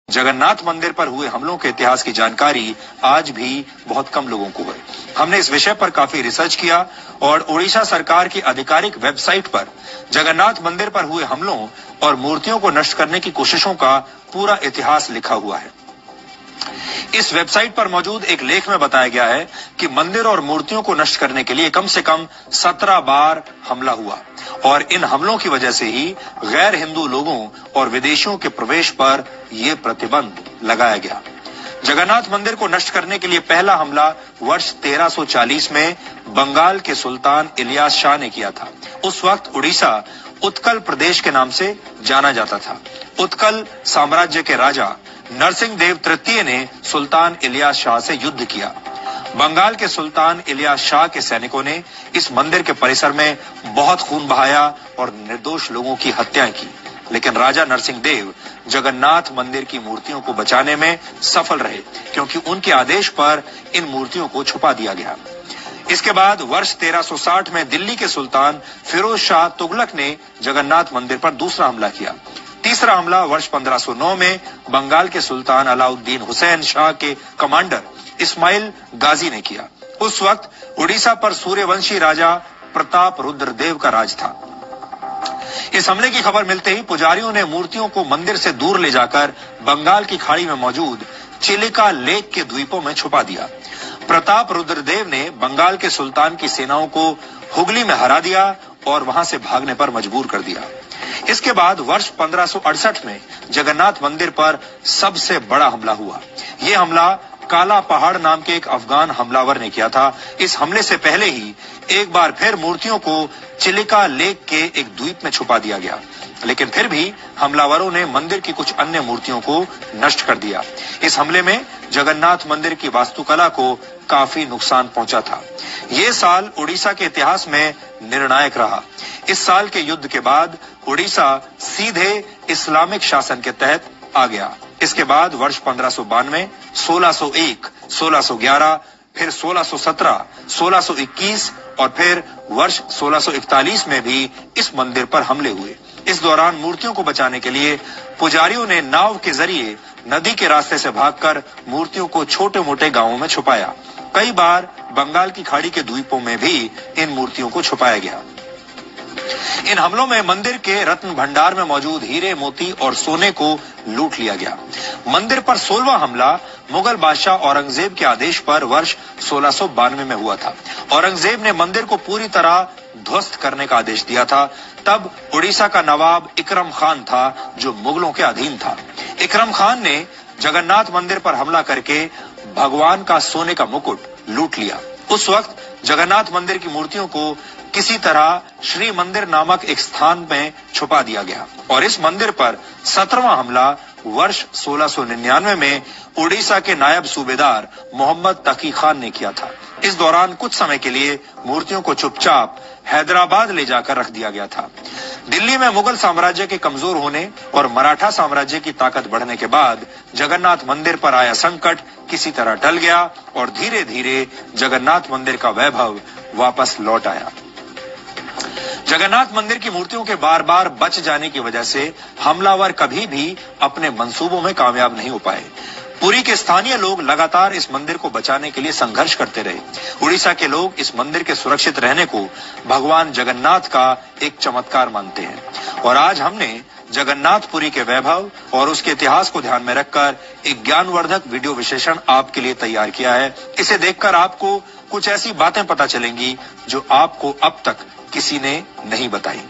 जगन्नाथ मंदिर पर हुए हमलों के इतिहास की जानकारी आज भी बहुत कम लोगों को है। हमने इस विषय पर काफी रिसर्च किया और ओडिशा सरकार की आधिकारिक वेबसाइट पर जगन्नाथ मंदिर पर हुए हमलों और मूर्तियों को नष्ट करने की कोशिशों का पूरा इतिहास लिखा हुआ है। इस वेबसाइट पर मौजूद एक लेख में बताया गया है कि मंदिर और मूर्तियों को नष्ट करने के लिए कम से कम 17 बार हमला हुआ और इन हमलों की वजह से ही गैर हिंदू लोगों और विदेशियों के प्रवेश पर यह प्रतिबंध लगाया गया। जगन्नाथ मंदिर को नष्ट करने के लिए पहला हमला वर्ष 1340 में बंगाल के सुल्तान इलियास शाह ने किया था। उस वक्त उड़ीसा उत्कल प्रदेश के नाम से जाना जाता था। उत्कल साम्राज्य के राजा नरसिंह देव तृतीय ने सुल्तान इलियास शाह से युद्ध किया। बंगाल के सुल्तान इलियास शाह के सैनिकों ने इस मंदिर के परिसर में बहुत खून बहाया और निर्दोष लोगों की हत्याएं की, लेकिन राजा नरसिंह देव जगन्नाथ मंदिर की मूर्तियों को बचाने में सफल रहे, क्योंकि उनके आदेश पर इन मूर्तियों को छुपा दिया गया। इसके बाद वर्ष 1360 में दिल्ली के सुल्तान फिरोज शाह तुगलक ने जगन्नाथ मंदिर पर दूसरा हमला किया। तीसरा हमला वर्ष 1509 में बंगाल के सुल्तान अलाउद्दीन हुसैन शाह के कमांडर इस्माइल गाजी ने किया। उस वक्त उड़ीसा पर सूर्यवंशी राजा प्रताप रुद्रदेव का राज था। इस हमले की खबर मिलते ही पुजारियों ने मूर्तियों को मंदिर से दूर ले जाकर बंगाल की खाड़ी में मौजूद चिलिका लेक के द्वीपों में छुपा दिया। प्रताप रुद्रदेव ने बंगाल के सुल्तान की सेनाओं को हुगली में हरा दिया और वहां से भागने पर मजबूर कर दिया। इसके बाद वर्ष 1568 में जगन्नाथ मंदिर पर सबसे बड़ा हमला हुआ। यह हमला काला पहाड़ नाम के एक अफगान हमलावर ने किया था। इस हमले से पहले ही एक बार फिर मूर्तियों को चिलिका लेक के एक द्वीप में छुपा दिया गया, लेकिन फिर भी हमलावरों ने मंदिर की कुछ अन्य मूर्तियों को नष्ट कर दिया। इस हमले में जगन्नाथ मंदिर की वास्तुकला को काफी नुकसान पहुंचा था। ये साल उड़ीसा के इतिहास में निर्णायक रहा। इस साल के युद्ध के बाद उड़ीसा सीधे इस्लामिक शासन के तहत आ गया। इसके बाद वर्ष 1592, 1601, 1611, फिर 1617, 1621 और फिर वर्ष 1641 में भी इस मंदिर पर हमले हुए। इस दौरान मूर्तियों को बचाने के लिए पुजारियों ने नाव के जरिए नदी के रास्ते से भागकर मूर्तियों को छोटे मोटे गांवों में छुपाया। कई बार बंगाल की खाड़ी के द्वीपों में भी इन मूर्तियों को छुपाया गया। इन हमलों में मंदिर के रत्न भंडार में मौजूद हीरे, मोती और सोने को लूट लिया गया। मंदिर पर 16वां हमला मुगल बादशाह औरंगजेब के आदेश पर वर्ष 1692 में हुआ था। औरंगजेब ने मंदिर को पूरी तरह ध्वस्त करने का आदेश दिया था। तब उड़ीसा का नवाब इकरम खान था, जो मुगलों के अधीन था। इकरम खान ने जगन्नाथ मंदिर पर हमला करके भगवान का सोने का मुकुट लूट लिया। उस वक्त जगन्नाथ मंदिर की मूर्तियों को किसी तरह श्री मंदिर नामक एक स्थान में छुपा दिया गया और इस मंदिर पर 17वां हमला वर्ष 1699 में उड़ीसा के नायब सूबेदार मोहम्मद तकी खान ने किया था। इस दौरान कुछ समय के लिए मूर्तियों को चुपचाप हैदराबाद ले जाकर रख दिया गया था। दिल्ली में मुगल साम्राज्य के कमजोर होने और मराठा साम्राज्य की ताकत बढ़ने के बाद जगन्नाथ मंदिर पर आया संकट किसी तरह टल गया और धीरे धीरे जगन्नाथ मंदिर का वैभव वापस लौट आया। जगन्नाथ मंदिर की मूर्तियों के बार बार बच जाने की वजह से हमलावर कभी भी अपने मंसूबों में कामयाब नहीं हो पाए। पुरी के स्थानीय लोग लगातार इस मंदिर को बचाने के लिए संघर्ष करते रहे। उड़ीसा के लोग इस मंदिर के सुरक्षित रहने को भगवान जगन्नाथ का एक चमत्कार मानते हैं और आज हमने जगन्नाथपुरी के वैभव और उसके इतिहास को ध्यान में रखकर एक ज्ञानवर्धक वीडियो विश्लेषण आपके लिए तैयार किया है। इसे देखकर आपको कुछ ऐसी बातें पता चलेंगी जो आपको अब तक किसी ने नहीं बताई।